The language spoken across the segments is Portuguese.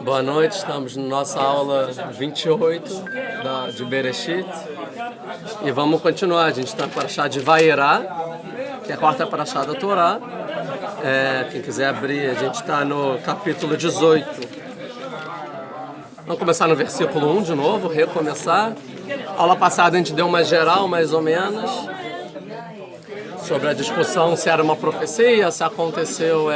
Boa noite, estamos na nossa aula 28 de Bereshit e vamos continuar. A gente está na Parashá de Vaierá, que é a quarta Parashá da Torá. Quem quiser abrir, a gente está no capítulo 18. Vamos começar no versículo 1 de novo, recomeçar. Aula passada a gente deu uma geral, mais ou menos, sobre a discussão se era uma profecia, se aconteceu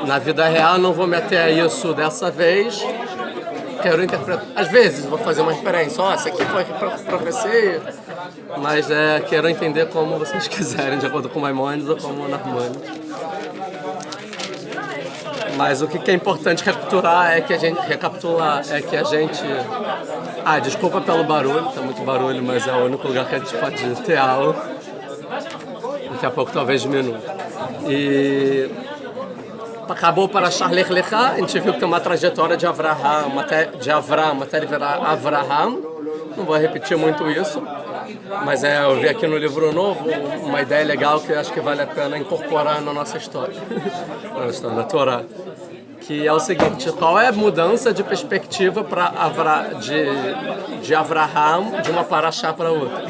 na vida real. Não vou meter a isso dessa vez. Quero interpretar. Às vezes vou fazer uma referência. Essa aqui foi profecia. Mas quero entender como vocês quiserem, de acordo com Maimônides ou como Narmônides. Mas o que é importante recapitular é que a gente... desculpa pelo barulho, tá muito barulho, mas é o único lugar que a gente pode ter aula. Daqui a pouco talvez diminua. E acabou para Lech Lechá, a gente viu que tem uma trajetória de Avraham até ele virar Avraham. Não vou repetir muito isso, mas eu vi aqui no livro novo uma ideia legal que eu acho que vale a pena incorporar na nossa história, na Torá, que é o seguinte: qual é a mudança de perspectiva de Avraham de uma paraxá para outra?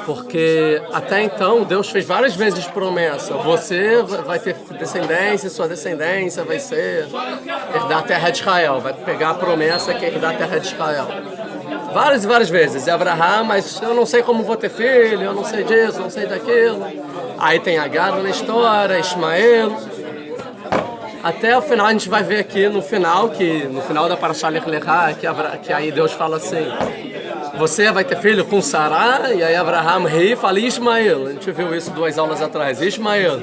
Porque até então Deus fez várias vezes promessa: você vai ter descendência, sua descendência vai ser herdar a terra de Israel, vai pegar a promessa que é herdar a terra de Israel. Várias e várias vezes. E Avraham, mas eu não sei como vou ter filho, eu não sei disso, não sei daquilo. Aí tem Agar na história, Ismael. Até o final, a gente vai ver aqui no final da Parashá Lech Lechá, que aí Deus fala assim: você vai ter filho com Sará. E aí Avraham ri e fala Ismael. A gente viu isso 2 aulas atrás, Ismael.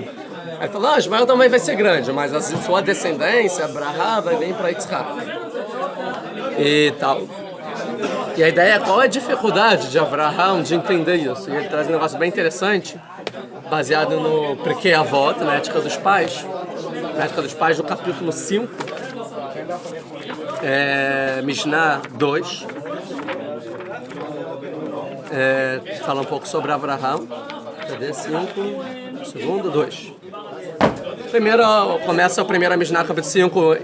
Aí fala: Ismael também vai ser grande, mas a sua descendência, Avraham, vai vir para Yitzhak. E tal. E a ideia é qual é a dificuldade de Avraham de entender isso. E ele traz um negócio bem interessante, baseado no Pirkei Avot, na Ética dos Pais. Na Ética dos Pais, do capítulo 5, Mishnah 2. Fala um pouco sobre Avraham. Cadê 5? Segundo, 2. Primeiro, começa a primeira Mishnah, capítulo 5,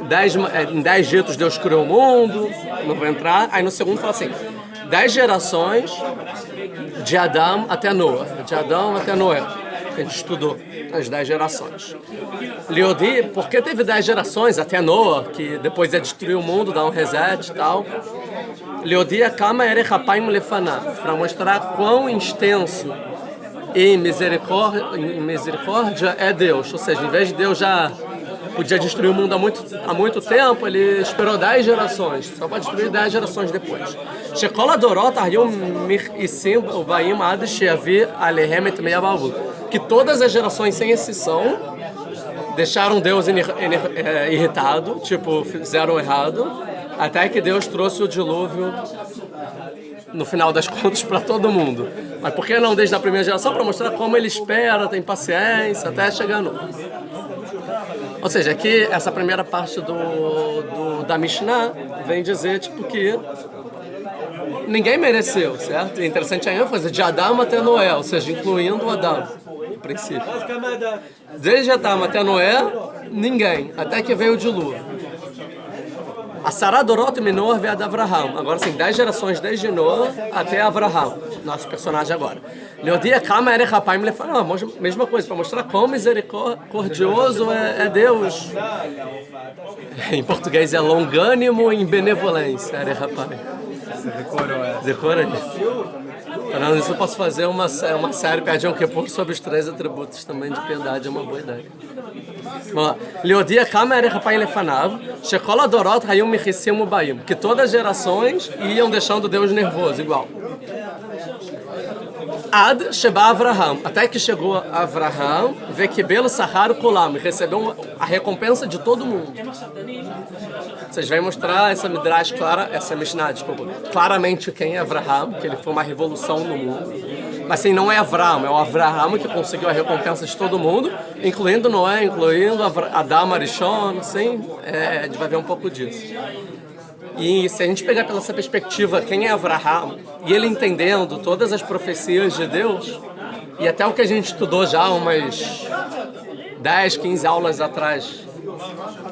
em 10 ditos Deus criou o mundo, não vou entrar. Aí no segundo fala assim: 10 gerações de Adão até Noé, que a gente estudou, as 10 gerações. Liodi, porque teve 10 gerações até Noé, que depois destruir o mundo, dar um reset e tal. Liodi Kama Erechapaim Lefaná, para mostrar quão extenso e misericórdia é Deus. Ou seja, em vez de Deus já podia destruir o mundo há muito tempo, ele esperou 10 gerações. Só pode destruir 10 gerações depois. Que todas as gerações, sem exceção, deixaram Deus irritado, tipo, fizeram errado, até que Deus trouxe o dilúvio no final das contas para todo mundo. Mas por que não desde a primeira geração? Para mostrar como ele espera, tem paciência até chegar no... Ou seja, aqui essa primeira parte da Mishnah vem dizer tipo que ninguém mereceu, certo? É interessante a ênfase de Adão até Noé, ou seja, incluindo o Adão, no princípio. Desde Adão até Noé, ninguém, até que veio o dilúvio. A Sará Dorot Menor veio de Avraham. Agora sim, 10 gerações desde Noé até Avraham, nosso personagem agora. Leodia Kama Erechapaim Lefaná, mesma coisa, para mostrar quão misericordioso é Deus. Em português é longânimo em benevolência, Erechapaim. Você decorou essa? Decora isso. Falando isso, eu posso fazer uma série Pediam que por sobre os 3 atributos também de piedade, é uma boa ideia. Leodia Kama Erechapaim Lefanav, Shekol Adorot Hayum Mechissim Ubaim, que todas as gerações iam deixando Deus nervoso, igual. Ad Sheba Avraham, até que chegou Avraham, Vekibelo Sahar Kulam, recebeu a recompensa de todo mundo. Vocês vão mostrar essa Midrash clara, essa Mishnah, desculpa, claramente quem é Avraham, que ele foi uma revolução no mundo. Mas assim, não é Avraham, é o Avraham que conseguiu a recompensa de todo mundo, incluindo Noé, incluindo Adam Arishon, assim, a gente vai ver um pouco disso. E se a gente pegar pela essa perspectiva, quem é Avraham, e ele entendendo todas as profecias de Deus, e até o que a gente estudou já umas 10, 15 aulas atrás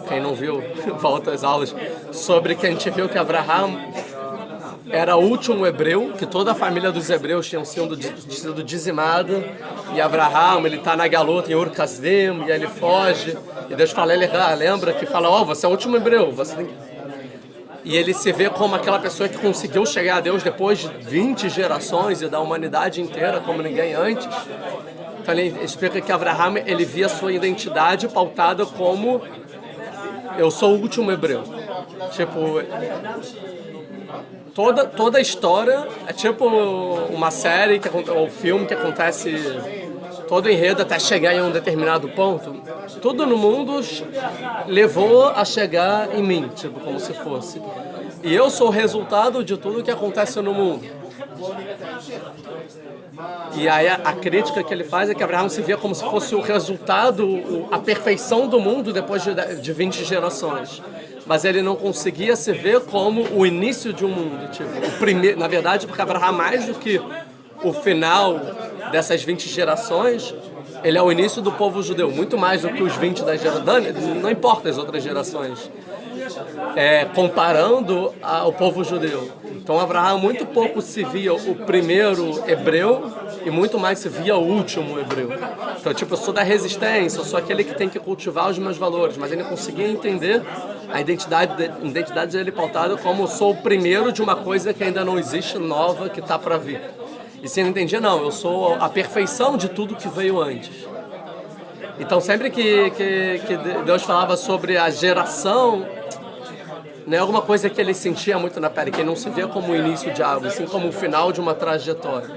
quem não viu, volta às aulas, sobre que a gente viu que Abraham era o último hebreu, que toda a família dos hebreus tinham sido dizimada, e Abraham, ele está na galota em Ur Kasdim, e ele foge, e Deus fala, ele lembra que fala, você é o último hebreu, você tem que... E ele se vê como aquela pessoa que conseguiu chegar a Deus depois de 20 gerações e da humanidade inteira como ninguém antes. Então ele explica que Abraham, ele via sua identidade pautada como eu sou o último hebreu. Tipo, toda a história é tipo uma série ou filme que acontece todo o enredo até chegar em um determinado ponto. Tudo no mundo levou a chegar em mim, tipo, como se fosse. E eu sou o resultado de tudo que acontece no mundo. E aí a crítica que ele faz é que Abraão se vê como se fosse o resultado, a perfeição do mundo depois de 20 gerações. Mas ele não conseguia se ver como o início de um mundo. Tipo, o primeiro, na verdade, porque Abraão, mais do que o final dessas 20 gerações, ele é o início do povo judeu, muito mais do que os 20 das gerações, não importa as outras gerações, comparando ao povo judeu. Então Abraão muito pouco se via o primeiro hebreu e muito mais se via o último hebreu. Então, tipo, eu sou da resistência, eu sou aquele que tem que cultivar os meus valores, mas ele não conseguia entender a identidade dele pautada como eu sou o primeiro de uma coisa que ainda não existe, nova, que está para vir. E se ele entendia, não, eu sou a perfeição de tudo que veio antes. Então, sempre que Deus falava sobre a geração, não é alguma coisa que ele sentia muito na pele, que ele não se vê como o início de algo, assim como o final de uma trajetória.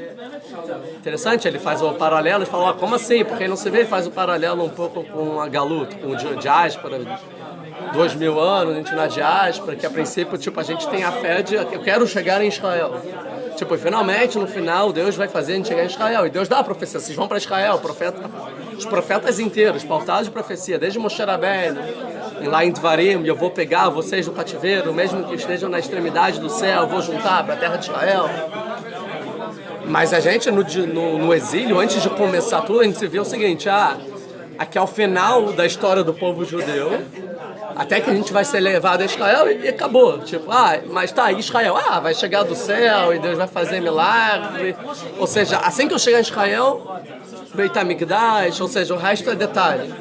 Interessante, ele faz o paralelo e fala, como assim? Porque ele não se vê, ele faz o paralelo um pouco com a Galut, com o diáspora, 2000 anos, a gente na diáspora, que a princípio, tipo, a gente tem a fé de, eu quero chegar em Israel. Tipo, finalmente, no final, Deus vai fazer a gente chegar em Israel. E Deus dá a profecia, vocês vão para Israel, os profetas inteiros, pautados de profecia, desde Moshe Rabbeinu, lá em Dvarim, e eu vou pegar vocês do cativeiro, mesmo que estejam na extremidade do céu, eu vou juntar para a terra de Israel. Mas a gente, no exílio, antes de começar tudo, a gente se vê o seguinte, aqui é o final da história do povo judeu, até que a gente vai ser levado a Israel e acabou. Tipo, mas tá, Israel, vai chegar do céu e Deus vai fazer milagre. Ou seja, assim que eu chegar em Israel, Beit HaMikdash, ou seja, o resto é detalhe.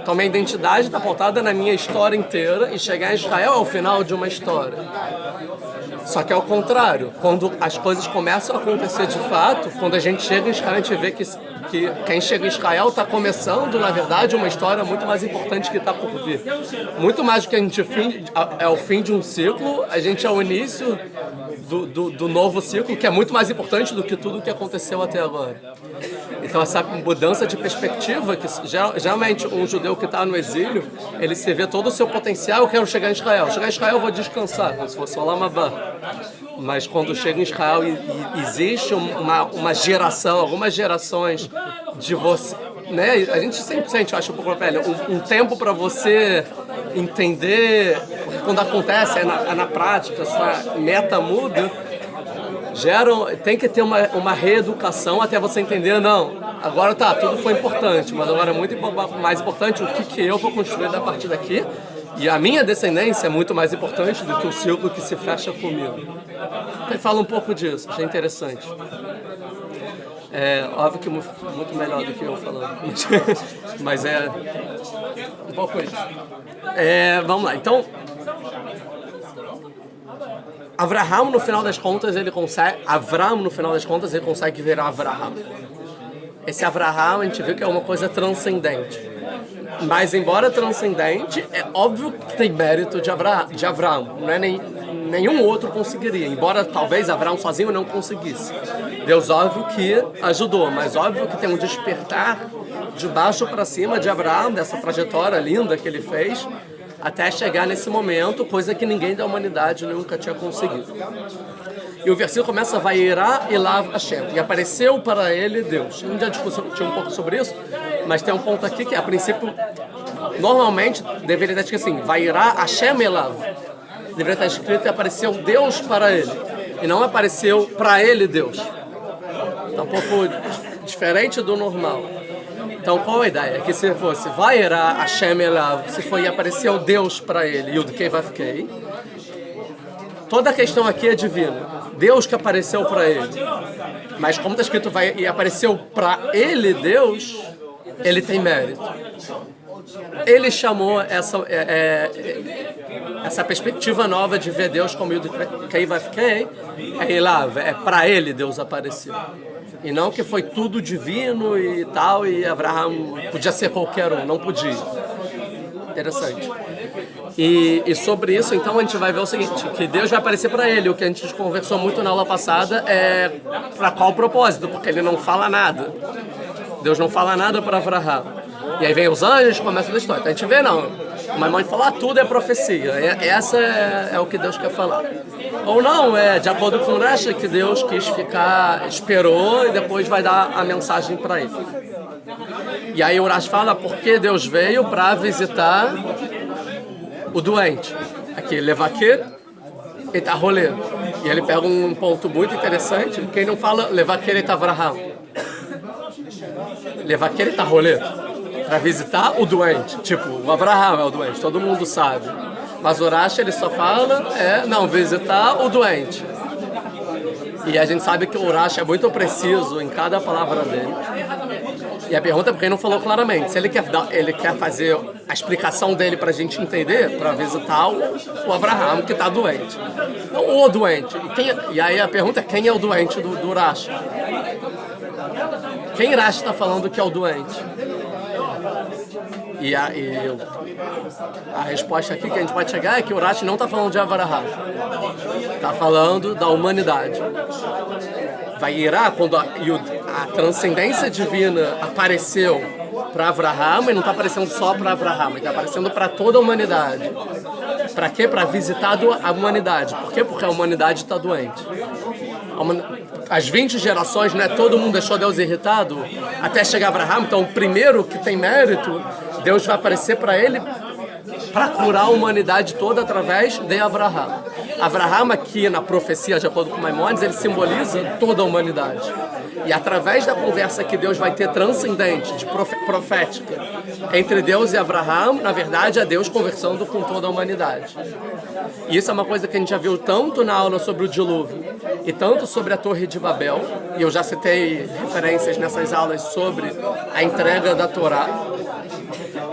Então minha identidade está pautada na minha história inteira e chegar em Israel é o final de uma história. Só que é o contrário, quando as coisas começam a acontecer de fato, quando a gente chega em Israel, a gente vê que quem chega em Israel está começando, na verdade, uma história muito mais importante que está por vir. Muito mais do que a gente é o fim de um ciclo, a gente é o início do novo ciclo, que é muito mais importante do que tudo que aconteceu até agora. Então essa mudança de perspectiva, que geralmente um judeu que está no exílio, ele se vê todo o seu potencial, eu quero chegar em Israel. Chegar em Israel eu vou descansar, como se fosse o Olam Haba. Mas quando chega em Israel e existe uma geração, algumas gerações de você, né? A gente sempre sente, eu acho um pouco na pele, um tempo para você entender, porque quando acontece, é na prática, a sua meta muda, tem que ter uma reeducação até você entender, não, agora tá, tudo foi importante, mas agora é muito mais importante o que eu vou construir a partir daqui. E a minha descendência é muito mais importante do que o ciclo que se fecha comigo. Ele fala um pouco disso, achei interessante. Óbvio que muito melhor do que eu falando. Mas é um pouco isso. Vamos lá, então... Avraham, no final das contas, ele consegue virar Avraham. Esse Avraham, a gente vê que é uma coisa transcendente. Mas, embora transcendente, é óbvio que tem mérito de Avraham. Não é nenhum outro conseguiria. Embora, talvez, Avraham sozinho não conseguisse. Deus, óbvio que ajudou. Mas, óbvio que tem um despertar de baixo para cima de Avraham, dessa trajetória linda que ele fez, até chegar nesse momento, coisa que ninguém da humanidade nunca tinha conseguido. E o versículo começa, Vairá Elav Hashem, e apareceu para ele Deus. A gente já discutiu um pouco sobre isso, mas tem um ponto aqui que, a princípio, normalmente deveria estar escrito assim, Vairá Hashem Elav. Deveria estar escrito que apareceu Deus para ele, e não apareceu para ele Deus. Está um pouco diferente do normal. Então qual a ideia? Que se fosse vai era Hashem Elav, se foi aparecer o Deus para ele, Yud Kei Vav Kei, toda a questão aqui é divina. Deus que apareceu para ele. Mas como está escrito e apareceu para ele Deus, ele tem mérito. Ele chamou essa perspectiva nova de ver Deus como Yud Kei Vav Kei, é para ele Deus apareceu. E não que foi tudo divino e tal, e Abraham podia ser qualquer um, não podia. Interessante. E sobre isso, então, a gente vai ver o seguinte, que Deus vai aparecer para ele. O que a gente conversou muito na aula passada é para qual propósito, porque ele não fala nada. Deus não fala nada para Abraham. E aí vem os anjos, começa a história. Então a gente vê, não. Mas mãe falar tudo é profecia. Essa é o que Deus quer falar. Ou não, de acordo com o Rashi, que Deus quis ficar, esperou e depois vai dar a mensagem para ele. E aí o Rashi fala porque Deus veio para visitar o doente. Aqui, Levaquer e Taholê. E ele pega um ponto muito interessante. Quem não fala Levaquer e Tavraham? Levaquer e Taholê. Para visitar o doente. Tipo, o Abraham é o doente, todo mundo sabe. Mas o Rashi, ele só fala, visitar o doente. E a gente sabe que o Rashi é muito preciso em cada palavra dele. E a pergunta é porque ele não falou claramente. Se ele quer fazer a explicação dele para a gente entender, para visitar o Abraham que está doente. Então, o doente. E aí a pergunta é quem é o doente do Rashi? Quem Rashi está falando que é o doente? E a resposta aqui que a gente pode chegar é que o Rashi não está falando de Avraham, está falando da humanidade. Vai irá quando a transcendência divina apareceu para Avraham, e não está aparecendo só para Avraham, está aparecendo para toda a humanidade. Para quê? Para visitar a humanidade. Por quê? Porque a humanidade está doente. As 20 gerações, todo mundo deixou Deus irritado até chegar a Avraham. Então, o primeiro que tem mérito, Deus vai aparecer para ele para curar a humanidade toda através de Avraham. Avraham aqui na profecia, de acordo com Maimonides, ele simboliza toda a humanidade. E através da conversa que Deus vai ter transcendente, profética, entre Deus e Avraham, na verdade é Deus conversando com toda a humanidade. E isso é uma coisa que a gente já viu tanto na aula sobre o dilúvio e tanto sobre a Torre de Babel, e eu já citei referências nessas aulas sobre a entrega da Torá,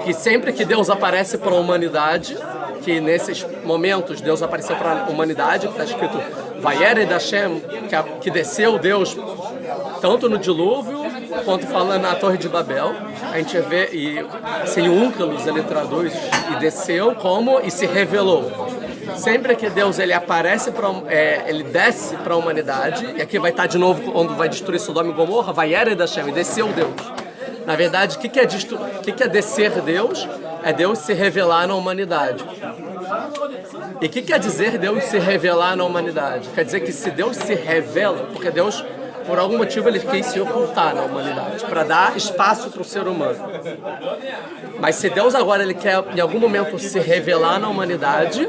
que sempre que Deus aparece para a humanidade, que nesses momentos Deus apareceu para a humanidade, que está escrito Vayered Hashem, que desceu Deus tanto no dilúvio quanto falando na Torre de Babel. A gente vê, e assim, o Únculos ele traduz, e desceu como e se revelou. Sempre que Deus ele aparece, ele desce para a humanidade, e aqui vai estar de novo quando vai destruir Sodoma e Gomorra, Vayered Hashem, e desceu Deus. Na verdade, o que é descer Deus? É Deus se revelar na humanidade. E o que quer dizer Deus se revelar na humanidade? Quer dizer que se Deus se revela, porque Deus, por algum motivo, ele quis se ocultar na humanidade, para dar espaço para o ser humano. Mas se Deus agora ele quer, em algum momento, se revelar na humanidade,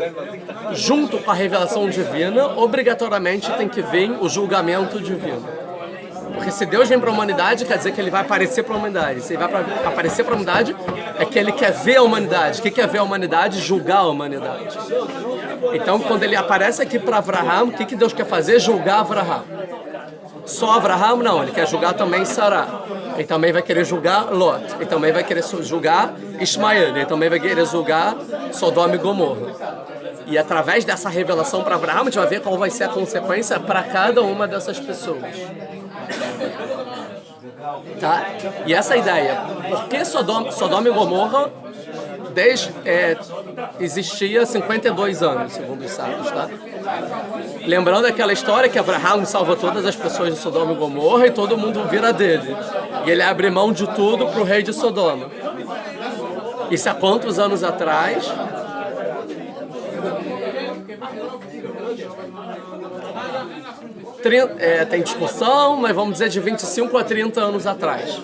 junto com a revelação divina, obrigatoriamente tem que vir o julgamento divino. Porque se Deus vem para a humanidade, quer dizer que ele vai aparecer para a humanidade. Se ele vai aparecer para a humanidade, é que ele quer ver a humanidade. O que quer ver a humanidade? Julgar a humanidade. Então, quando ele aparece aqui para Avraham, o que Deus quer fazer? Julgar Avraham. Só Avraham? Não, ele quer julgar também Sará. Ele também vai querer julgar Lot. Ele também vai querer julgar Ismael. Ele também vai querer julgar Sodoma e Gomorra. E através dessa revelação para Avraham, a gente vai ver qual vai ser a consequência para cada uma dessas pessoas. Tá? E essa ideia, por que Sodoma e Gomorra existia 52 anos, segundo os sábios, tá? Lembrando aquela história que Avraham salva todas as pessoas de Sodoma e Gomorra e todo mundo vira dele. E ele abre mão de tudo para o rei de Sodoma. Isso há quantos anos atrás? Tem discussão, mas vamos dizer de 25 a 30 anos atrás.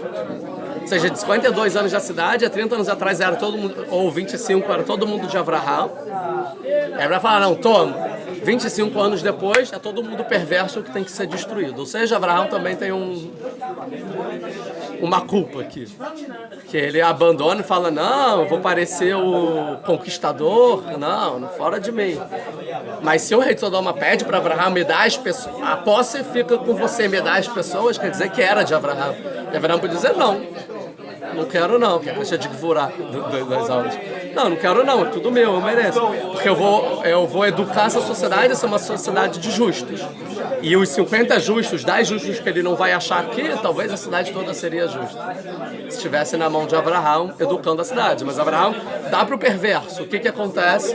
Ou seja, de 52 anos da cidade, há 30 anos atrás era todo mundo, ou 25 era todo mundo de Avraham. Aí Avraham fala, não, toma. 25 anos depois, é todo mundo perverso que tem que ser destruído. Ou seja, Avraham também tem uma culpa aqui. Que ele abandona e fala, não, eu vou parecer o conquistador, não, fora de mim. Mas se o rei de Sodoma pede para Abraão me dar as pessoas, a posse fica com você, me dar as pessoas, quer dizer que era de Abraão. E Abraão pode dizer, não quero não, que é deixa de furar das aulas. Não quero não, é tudo meu, eu mereço. Porque eu vou educar essa sociedade, essa é uma sociedade de justos. E os 50 justos, 10 justos que ele não vai achar aqui, talvez a cidade toda seria justa. Se estivesse na mão de Abraão, educando a cidade. Mas Abraão dá para o perverso. O que acontece?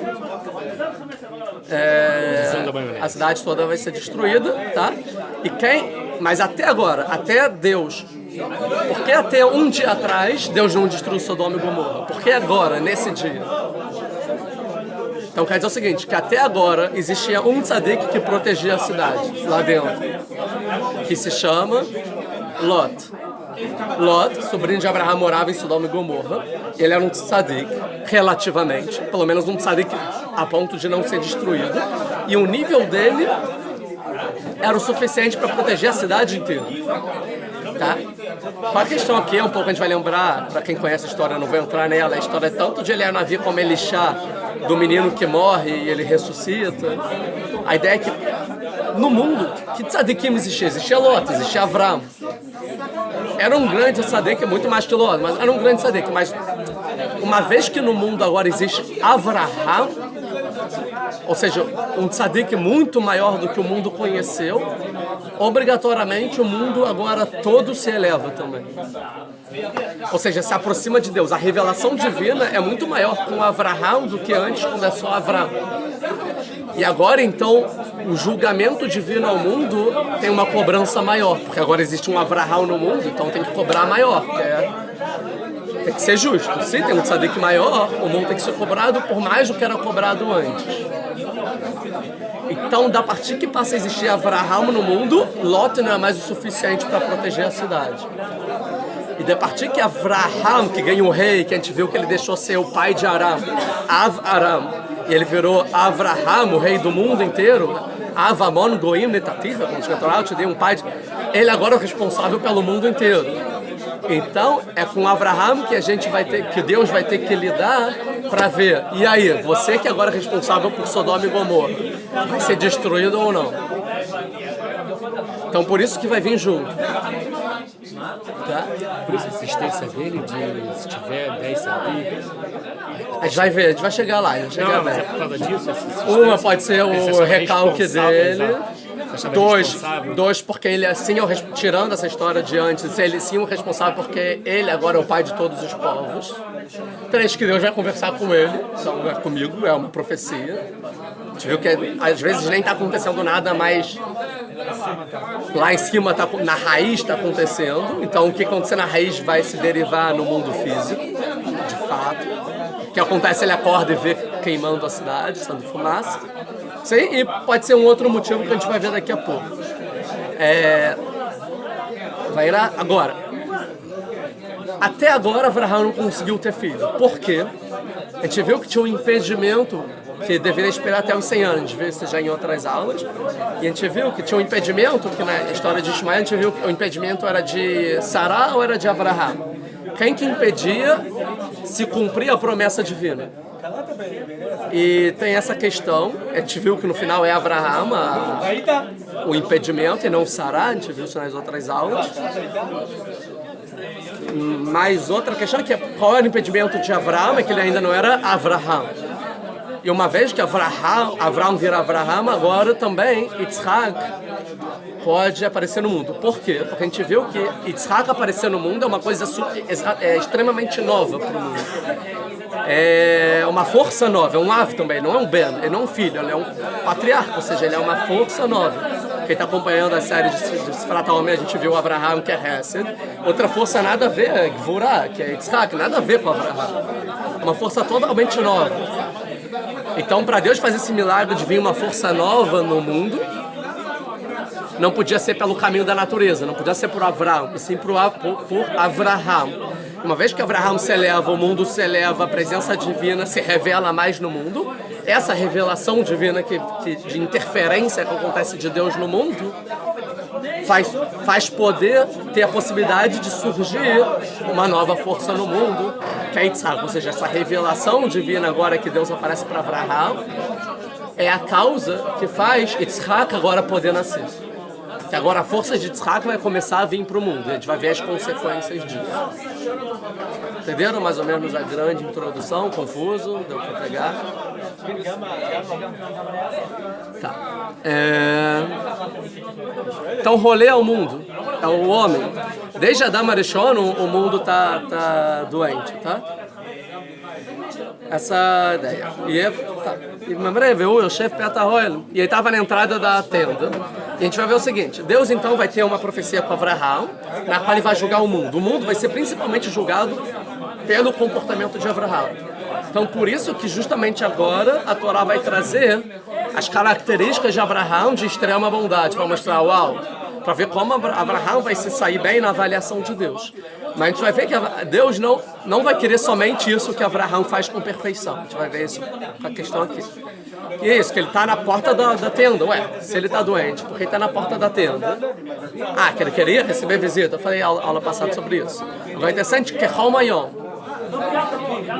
A cidade toda vai ser destruída, tá? Mas até agora, até Deus... Por que até um dia atrás Deus não destruiu Sodoma e Gomorra? Por que agora, nesse dia? Então quer dizer o seguinte, que até agora existia um tzadik que protegia a cidade, lá dentro, que se chama Lot. Lot, sobrinho de Abraão, morava em Sodoma e Gomorra. Ele era um tzadik, relativamente, pelo menos um tzadik a ponto de não ser destruído. E o nível dele era o suficiente para proteger a cidade inteira. Tá? A questão aqui é um pouco, a gente vai lembrar, para quem conhece a história, eu não vou entrar nela, a história tanto de Elianavi como Elishá, do menino que morre e ele ressuscita. A ideia é que no mundo, que tzadikim existia? Existia Lot, existia Avram. Era um grande tzadik, muito mais que Lot, mas era um grande tzadik. Mas uma vez que no mundo agora existe Avraham, ou seja, um tzadik muito maior do que o mundo conheceu, obrigatoriamente o mundo agora todo se eleva também. Ou seja, se aproxima de Deus. A revelação divina é muito maior com Avraham do que antes, quando é só Avram. E agora, então, o julgamento divino ao mundo tem uma cobrança maior, porque agora existe um Avraham no mundo, então tem que cobrar maior, tem que ser justo. Se tem um tzadik maior, o mundo tem que ser cobrado por mais do que era cobrado antes. Então, da partir que passa a existir Avraham no mundo, Lot não é mais o suficiente para proteger a cidade. E da partir que Avraham, que ganha o rei, que a gente viu que ele deixou ser o pai de Aram, Av-Aram, e ele virou Avraham, o rei do mundo inteiro, Avamon Goim Netatira, como escrito lá, eu te dei um pai, ele agora é o responsável pelo mundo inteiro. Então, é com Avraham que a gente vai ter, que Deus vai ter que lidar para ver. E aí, você que agora é responsável por Sodoma e Gomorra, vai ser destruído ou não? Então, por isso que vai vir junto. Tá? Por isso a insistência dele de se tiver 10 sabidos. A gente vai ver, a gente vai chegar lá. Mas é por causa disso? Uma pode ser o recalque dele. Dois, porque ele assim, tirando essa história de antes, ele sim é o responsável porque ele agora é o pai de todos os povos. 3, que Deus vai conversar com ele, então não é comigo, é uma profecia. A gente viu que às vezes nem está acontecendo nada, mas lá em cima, na raiz está acontecendo. Então o que acontecer na raiz vai se derivar no mundo físico, de fato. O que acontece, ele acorda e vê queimando a cidade, saindo fumaça. Sim, e pode ser um outro motivo que a gente vai ver daqui a pouco. Vai lá agora. Até agora, Avraham não conseguiu ter filho. Por quê? A gente viu que tinha um impedimento que deveria esperar até os 100 anos. A gente viu isso já em outras aulas. E a gente viu que tinha um impedimento, que na história de Ismael a gente viu que o impedimento era de Sará ou era de Avraham. Quem que impedia se cumprir a promessa divina? E tem essa questão, a gente viu que no final é Avraham o impedimento e não Sará, a gente viu isso nas outras aulas. Mas outra questão é que qual era o impedimento de Avraham, é que ele ainda não era Avraham. E uma vez que Avraham vira Avraham, agora também Yitzhak pode aparecer no mundo. Por quê? Porque a gente viu que Yitzhak aparecer no mundo é uma coisa extremamente nova para o mundo. É uma força nova, é um ave também, não é um Ben, ele não é um filho, ele é um patriarca, ou seja, ele é uma força nova. Quem está acompanhando a série de Sefrat HaOmer, a gente viu Avraham, que é Hesed. Outra força nada a ver, é Gvurah, que é Yitzhak, nada a ver com Avraham. Uma força totalmente nova. Então, para Deus fazer esse milagre de vir uma força nova no mundo, não podia ser pelo caminho da natureza, não podia ser por Avraham, e sim por Avraham. Uma vez que Avraham se eleva, o mundo se eleva, a presença divina se revela mais no mundo. Essa revelação divina de interferência que acontece de Deus no mundo faz poder ter a possibilidade de surgir uma nova força no mundo, que é Yitzhak, ou seja, essa revelação divina agora que Deus aparece para Abraham, é a causa que faz Yitzhak agora poder nascer. Que agora a força de Yitzhak vai começar a vir para o mundo, a gente vai ver as consequências disso. Entenderam mais ou menos a grande introdução? Confuso? Deu para pegar? Tá. Então o rolê é o mundo, é o homem. Desde Adam Arishon o mundo tá doente, tá? Essa ideia. E ele estava na entrada da tenda. E a gente vai ver o seguinte: Deus então vai ter uma profecia com Abraham, na qual ele vai julgar o mundo. O mundo vai ser principalmente julgado pelo comportamento de Abraham. Então por isso que justamente agora a Torá vai trazer as características de Abraham de extrema bondade, para mostrar, uau, para ver como Abraham vai se sair bem na avaliação de Deus. Mas a gente vai ver que Deus não vai querer somente isso que Abraham faz com perfeição. A gente vai ver isso com a questão aqui. E é isso, que ele está na porta da tenda. Ué, se ele está doente, porque ele está na porta da tenda? Ah, que ele queria receber visita. Eu falei aula passada sobre isso. Agora é interessante que é Halmayom,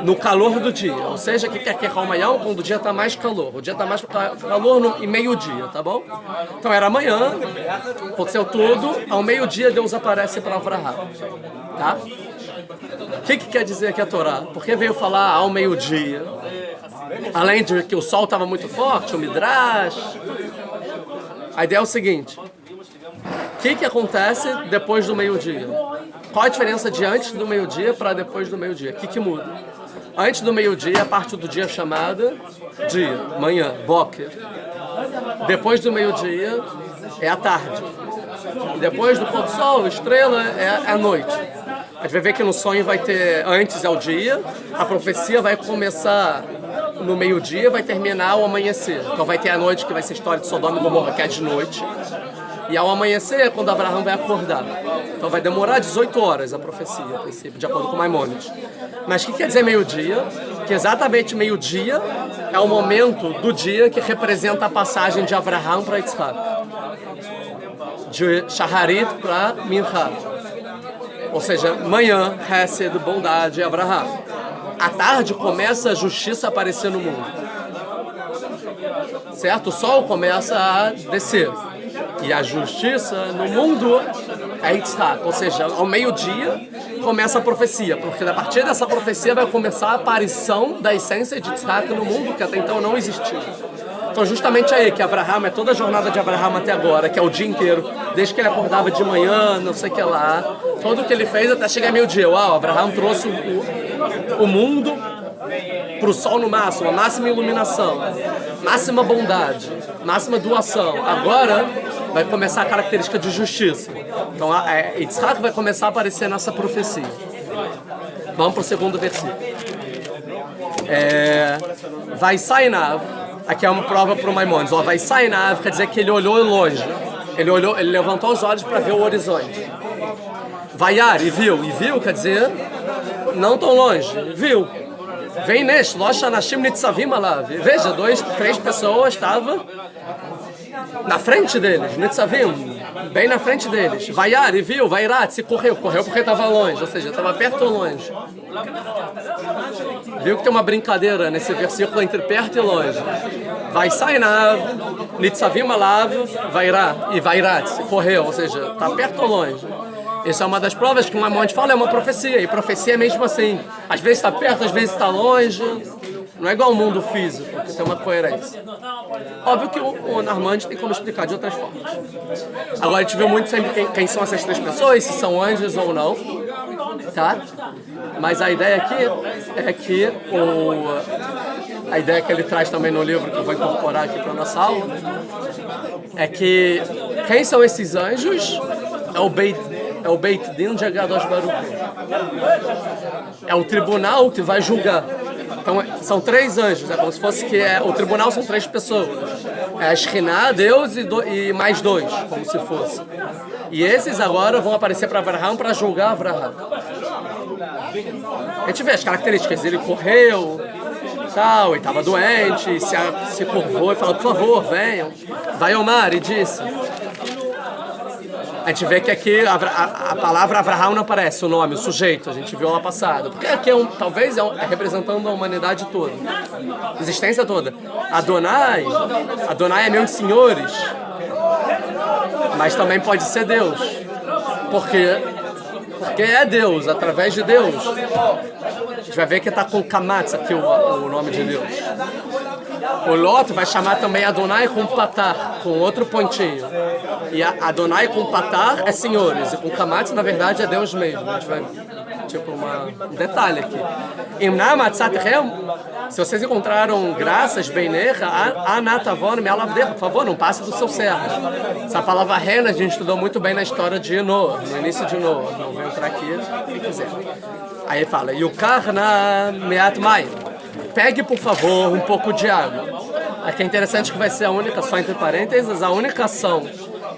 no calor do dia. Ou seja, o que é Halmayom? Quando o dia está mais calor. O dia está mais calor em meio-dia, tá bom? Então era amanhã, aconteceu tudo, ao meio-dia Deus aparece para Abraham. Tá? O que quer dizer aqui a Torá? Porque veio falar ao meio-dia, além de que o sol estava muito forte, o Midrash. A ideia é o seguinte: o que acontece depois do meio-dia? Qual a diferença de antes do meio-dia para depois do meio-dia? O que muda? Antes do meio-dia, a parte do dia chamada dia, manhã, boker. Depois do meio-dia é a tarde. E depois do pôr do sol, estrela, é a noite. A gente vai ver que no sonho vai ter, antes é o dia, a profecia vai começar no meio-dia, vai terminar ao amanhecer. Então vai ter a noite, que vai ser a história de Sodoma e Gomorra, que é de noite. E ao amanhecer é quando Abraão vai acordar. Então vai demorar 18 horas a profecia, a princípio, de acordo com Maimônides. Mas o que quer dizer meio-dia? Que exatamente meio-dia é o momento do dia que representa a passagem de Abraão para Yitzhak. De Shaharit para Mincha. Ou seja, manhã, Hesed, bondade, Abraão. À tarde começa a justiça a aparecer no mundo. Certo? O sol começa a descer. E a justiça no mundo é Yitzhak. Ou seja, ao meio-dia começa a profecia. Porque a partir dessa profecia vai começar a aparição da essência de Yitzhak no mundo, que até então não existia. Então justamente aí que Abraham, é toda a jornada de Abraham até agora, que é o dia inteiro, desde que ele acordava de manhã, não sei o que lá, tudo o que ele fez até chegar meio-dia. Uau, Abraham trouxe o mundo para o sol no máximo, a máxima iluminação, máxima bondade, máxima doação. Agora vai começar a característica de justiça. Então Yitzhak vai começar a aparecer nessa profecia. Vamos para o segundo versículo. Vai Sainav. Aqui é uma prova para o Maimônides. Vai Sainav quer dizer que ele olhou longe. Ele levantou os olhos para ver o horizonte. Vaiar, e viu quer dizer não tão longe, viu. Vem neste, Locha Nashim Nitzavim Alav. Veja, 3 pessoas estavam na frente deles, Nitzavim, bem na frente deles. Vaiar, e viu, Vairat, se correu porque estava longe, ou seja, estava perto ou longe. Viu que tem uma brincadeira nesse versículo entre perto e longe. Vai Sainav, Nitzavim Alav, Vairá, e Vairat, se correu, ou seja, está perto ou longe. Essa é uma das provas que o Maimônides fala, é uma profecia, e profecia é mesmo assim. Às vezes está perto, às vezes está longe. Não é igual ao mundo físico, que tem uma coerência. Óbvio que o Narmante tem como explicar de outras formas. Agora a gente viu muito sempre quem são essas 3 pessoas, se são anjos ou não. Tá? Mas a ideia aqui é que a ideia que ele traz também no livro, que eu vou incorporar aqui para a nossa aula, é que quem são esses anjos é o Beit Din de Agadosh Baruch Hu. É o tribunal que vai julgar. Então são 3 anjos, é como se fosse que o tribunal são 3 pessoas. É a Shekhinah, Deus e mais 2, como se fosse. E esses agora vão aparecer para Abraham para julgar Abraham. A gente vê as características, ele correu, tal, ele estava doente, se curvou e falou, por favor, venham. Vai Omar e disse. A gente vê que aqui a palavra Avraham não aparece, o nome, o sujeito, a gente viu lá passado. Porque aqui talvez é representando a humanidade toda, a existência toda. Adonai é meus senhores, mas também pode ser Deus. Porque é Deus, através de Deus. A gente vai ver que está com Kamatz aqui o nome de Deus. O Lot vai chamar também Adonai com Patar, com outro pontinho. E Adonai com Patar é senhores, e com Kamatz, na verdade, é Deus mesmo. A gente vai, tipo, um detalhe aqui. Se vocês encontraram graças, Beinecha, Anatavon, Melavdecha, por favor, não passe do seu servo. Essa palavra rena a gente estudou muito bem na história de Noah, no início de Noah. Não vou entrar aqui, quem quiser. Aí fala, Yukar na Meat Mai. Pegue, por favor, um pouco de água. Aqui é interessante que vai ser a única, só entre parênteses, a única ação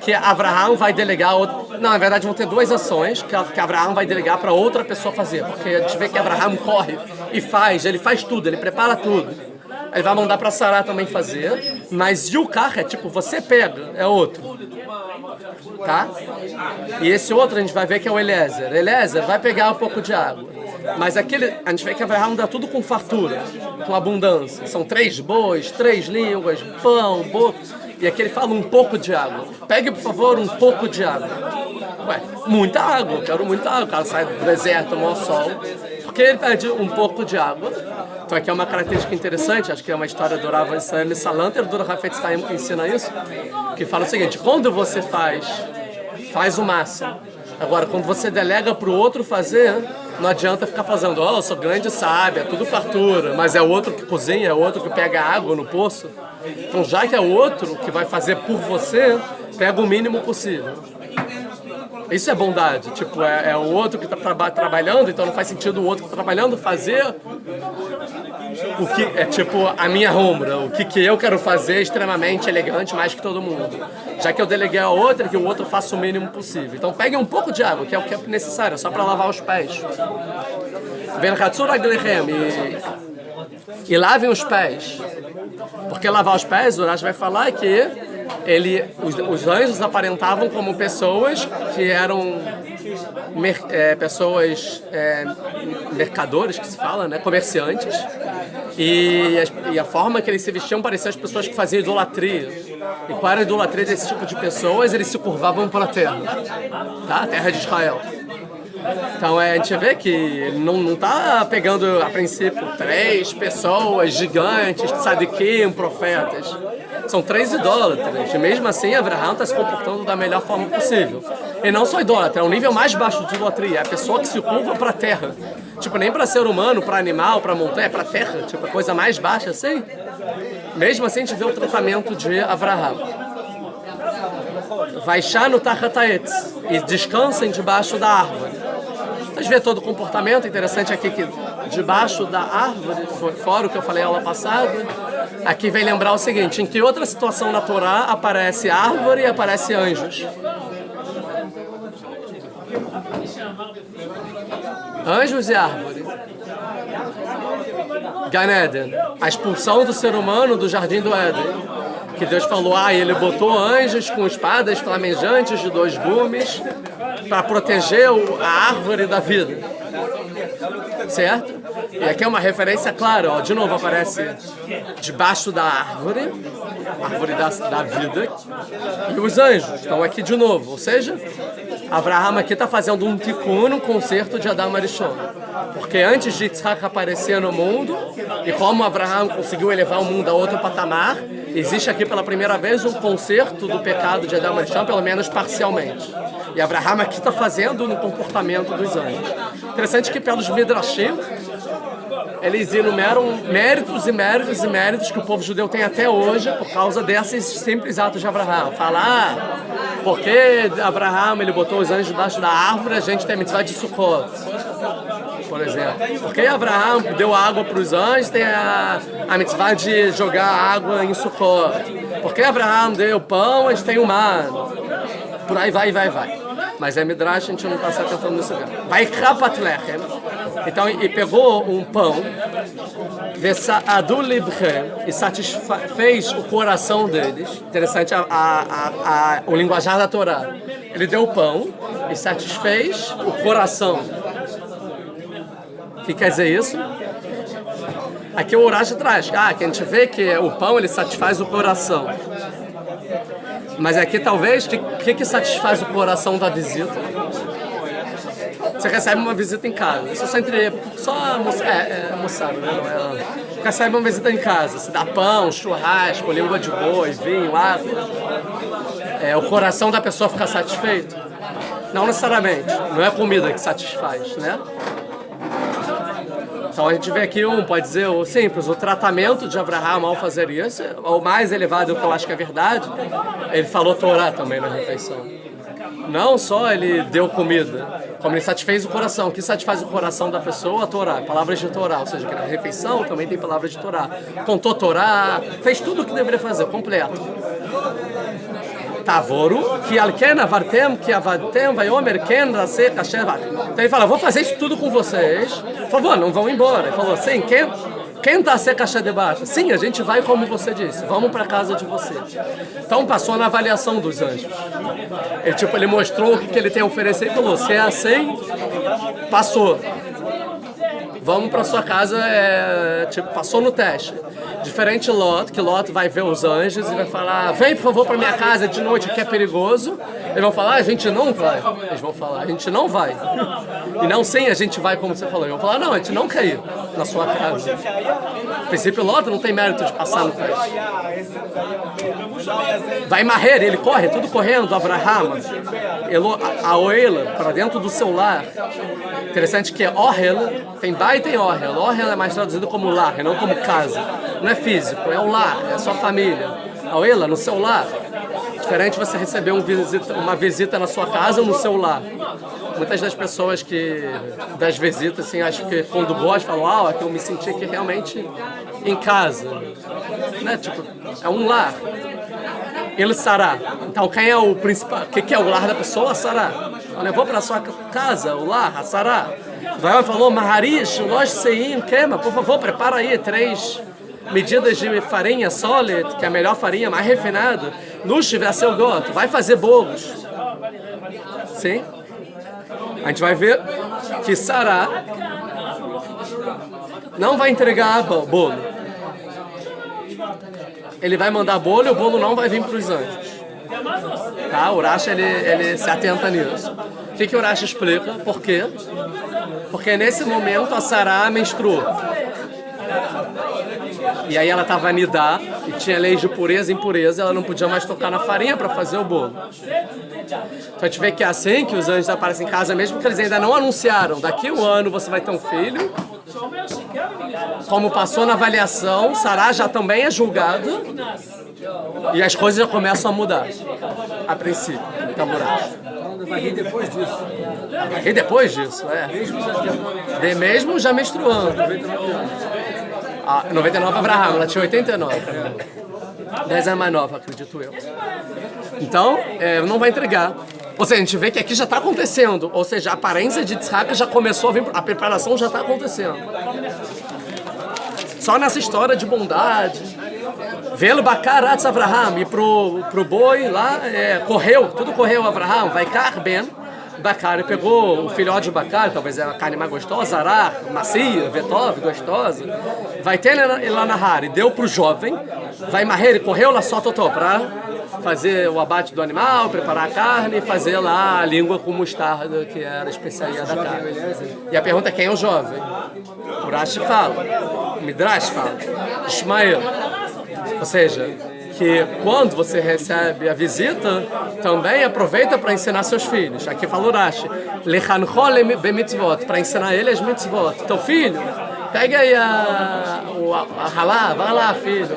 que Avraham vai delegar. Não, na verdade vão ter duas ações que Avraham vai delegar para outra pessoa fazer. Porque a gente vê que Avraham corre e ele faz tudo, ele prepara tudo. Ele vai mandar para Sará também fazer. Mas Yukar é tipo, você pega, é outro. Tá? E esse outro a gente vai ver que é o Eliezer. Eliezer vai pegar um pouco de água. Mas aquele, a gente vê que Avraham dá tudo com fartura, com abundância. São 3 bois, 3 línguas, pão, boca. E aqui ele fala um pouco de água. Pegue, por favor, um pouco de água. Ué, muita água, eu quero muita água. O cara sai do deserto, tomar o sol. Porque ele pede um pouco de água. Então aqui é uma característica interessante, acho que é uma história do Rav Israel Salanter, do Hafetz Haim, que ensina isso, que fala o seguinte, quando você faz o máximo. Agora, quando você delega para o outro fazer, não adianta ficar fazendo, eu sou grande e sábio, é tudo fartura, mas é o outro que cozinha, é o outro que pega água no poço. Então, já que é o outro que vai fazer por você, pega o mínimo possível. Isso é bondade, tipo, é o outro que está trabalhando, então não faz sentido o outro que está trabalhando fazer o que é tipo a minha rombra, o que eu quero fazer extremamente elegante mais que todo mundo. Já que eu deleguei a outra, que o outro faça o mínimo possível. Então pegue um pouco de água, que é o que é necessário, só para lavar os pés. E lavem os pés. Porque lavar os pés, o Urash vai falar que os anjos aparentavam como pessoas que eram pessoas mercadores, que se fala, né, comerciantes, e a forma que eles se vestiam parecia as pessoas que faziam idolatria. E qual era a idolatria desse tipo de pessoas? Eles se curvavam para a terra, tá? A terra de Israel. Então a gente vê que não está pegando a princípio 3 pessoas gigantes, tzadikim, profetas. São 3 idólatras. E mesmo assim, Avraham está se comportando da melhor forma possível. E não só idólatra, é o nível mais baixo de idolatria. É a pessoa que se curva para a terra. Tipo, nem para ser humano, para animal, para montanha, é para a terra. Tipo, a coisa mais baixa assim. Mesmo assim, a gente vê o tratamento de Avraham. Vaishá no Tachataetz. E descansem debaixo da árvore. A gente vê todo o comportamento. Interessante aqui que debaixo da árvore, fora o que eu falei aula passada, aqui vem lembrar o seguinte, em que outra situação na Torá aparece árvore e aparece anjos? Anjos e árvore. Gan Eden, a expulsão do ser humano do jardim do Éden. Que Deus falou, ele botou anjos com espadas flamejantes de 2 gumes para proteger a árvore da vida. Certo? E aqui é uma referência clara, ó, de novo aparece debaixo da árvore da vida, e os anjos estão aqui de novo, ou seja, Avraham aqui está fazendo um tikkun, um concerto de Adam Arishon, porque antes de Yitzhak aparecer no mundo, e como Avraham conseguiu elevar o mundo a outro patamar, existe aqui pela primeira vez um concerto do pecado de Adam Arishon, pelo menos parcialmente. E Avraham aqui está fazendo no comportamento dos anjos. Interessante que pelos Midrashim, eles enumeram méritos e méritos e méritos que o povo judeu tem até hoje por causa desses simples atos de Avraham. Falar, porque Avraham ele botou os anjos debaixo da árvore, a gente tem a mitzvah de Sukkot, por exemplo. Porque Avraham deu água para os anjos, tem a mitzvah de jogar água em Sukkot. Porque Avraham deu pão, a gente tem o mar. Por aí vai. Mas é Midrash, a gente não está se atentando nisso. Vai Krapat Lechem. Então, e pegou um pão, e satisfez o coração deles. Interessante o linguajar da Torá. Ele deu o pão e satisfez o coração. O que quer dizer isso? Aqui o Urash traz, que a gente vê que o pão ele satisfaz o coração. Mas aqui talvez, o que satisfaz o coração da visita? Você recebe uma visita em casa. Isso só almoçar, né? Você recebe uma visita em casa. Você dá pão, churrasco, língua de boi, vinho, água. O coração da pessoa fica satisfeito? Não necessariamente. Não é a comida que satisfaz, né? Então a gente vê aqui pode dizer o simples, o tratamento de Abraham ao fazer isso, o mais elevado que eu acho que é verdade, ele falou Torá também na refeição. Não só ele deu comida, como ele satisfez o coração. O que satisfaz o coração da pessoa? A Torá, palavras de Torá, ou seja, que na refeição também tem palavras de Torá. Contou Torá, fez tudo o que deveria fazer, completo. Tavoru, que alken avartem, que avatem, vai omer ken raseh kasher. Então ele fala, vou fazer isso tudo com vocês. Por favor, não vão embora. Ele falou, sim, quem tá se caixa de baixo? Sim, a gente vai como você disse. Vamos para casa de vocês. Então passou na avaliação dos anjos. Ele mostrou o que ele tem a oferecer e falou, se é assim, passou. Vamos para sua casa, passou no teste. Diferente Lot, que Lot vai ver os anjos e vai falar, vem por favor para minha casa de noite que é perigoso. Eles vão falar, a gente não vai. Eles vão falar, a gente não vai. E não sim, a gente vai como você falou. Eles vão falar, não, a gente não quer ir na sua casa. No princípio, Lot não tem mérito de passar no teste. Vai Maher, ele corre, tudo correndo, Abraham, a Oela, para dentro do seu lar. Interessante que Ohel, tem Bai e tem Ohel. Ohel é mais traduzido como lar, não como casa. Não é físico, é o lar, é a sua família. A Oela, no seu lar. Diferente você receber uma visita na sua casa ou no seu lar. Muitas das pessoas das visitas, assim, acho que quando gostam, falam, que eu me senti aqui realmente em casa. Né? É um lar. Ele sará. Então, quem é o principal? O que é o lar da pessoa? Sará. Levou para sua casa, o lar, a sará. Vai falou, Maharish, loja Seim, queima, por favor, prepara aí 3 medidas de farinha sólida, que é a melhor farinha, mais refinada. Nush vai ser o goto, vai fazer bolos. Sim? A gente vai ver que Sará não vai entregar bolo. Ele vai mandar bolo e o bolo não vai vir para os anjos. Tá? O Urash ele se atenta nisso. O que o Urash explica? Por quê? Porque nesse momento a Sará menstruou. E aí ela estava nidá e tinha leis de pureza e impureza, ela não podia mais tocar na farinha para fazer o bolo. Então a gente vê que é assim que os anjos aparecem em casa, mesmo que eles ainda não anunciaram, daqui a um ano você vai ter um filho. Como passou na avaliação, Sará já também é julgada e as coisas já começam a mudar, a princípio. Então, vai rir depois disso. Vai rir depois disso, mesmo já menstruando. 99 Abraham, ela tinha 89. 10 anos mais nova, acredito eu. Então, não vai entregar. Ou seja, a gente vê que aqui já está acontecendo. Ou seja, a aparência de Tzhak já começou a vir, a preparação já está acontecendo. Só nessa história de bondade. Vê-lo Bakaratz Abraham, e pro boi lá, tudo correu Abraham, vai Ben. Bakar, ele pegou o filhote de Bakar, talvez é a carne mais gostosa, Ará, macia, Vetov, gostosa. Vai ter ele lá na Har e deu pro jovem. Vai Maher, ele correu lá só Totó para fazer o abate do animal, preparar a carne e fazer lá a língua com mostarda, que era a especiaria da carne. E a pergunta é quem é o jovem? Urash fala, o Midrash fala, Ismael. Ou seja, que quando você recebe a visita, também aproveita para ensinar seus filhos. Aqui fala Urash, Lechanchol bemitzvot, para ensinar ele as mitzvot. Então, filho, pega aí a halá, vai lá, filho.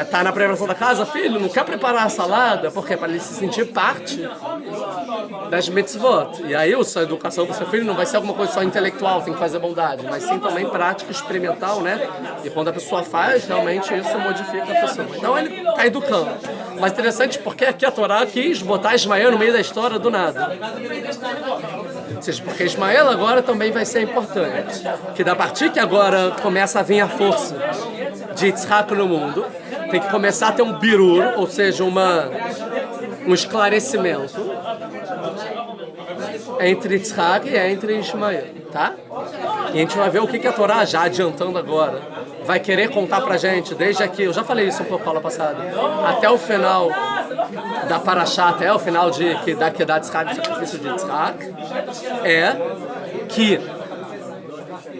Tá na preparação da casa, filho, não quer preparar a salada, porque para ele se sentir parte das mitzvot. E aí, a sua educação do seu filho não vai ser alguma coisa só intelectual, tem que fazer bondade, mas sim também prática, experimental, né? E quando a pessoa faz, realmente isso modifica a pessoa. Então ele está educando. Mas interessante porque aqui a Torá quis botar Ismael no meio da história do nada. Ou seja, porque Ismael agora também vai ser importante. Que da partir que agora começa a vir a força de Yitzhak no mundo, tem que começar a ter um birur, ou seja, um esclarecimento entre Yitzhak e entre Ismael, tá? E a gente vai ver o que a Torá, já adiantando agora, vai querer contar pra gente, desde aqui, eu já falei isso um pouco na aula passada, até o final da Parashá, até o final da Kedat Yitzhak, do sacrifício de Yitzhak, é que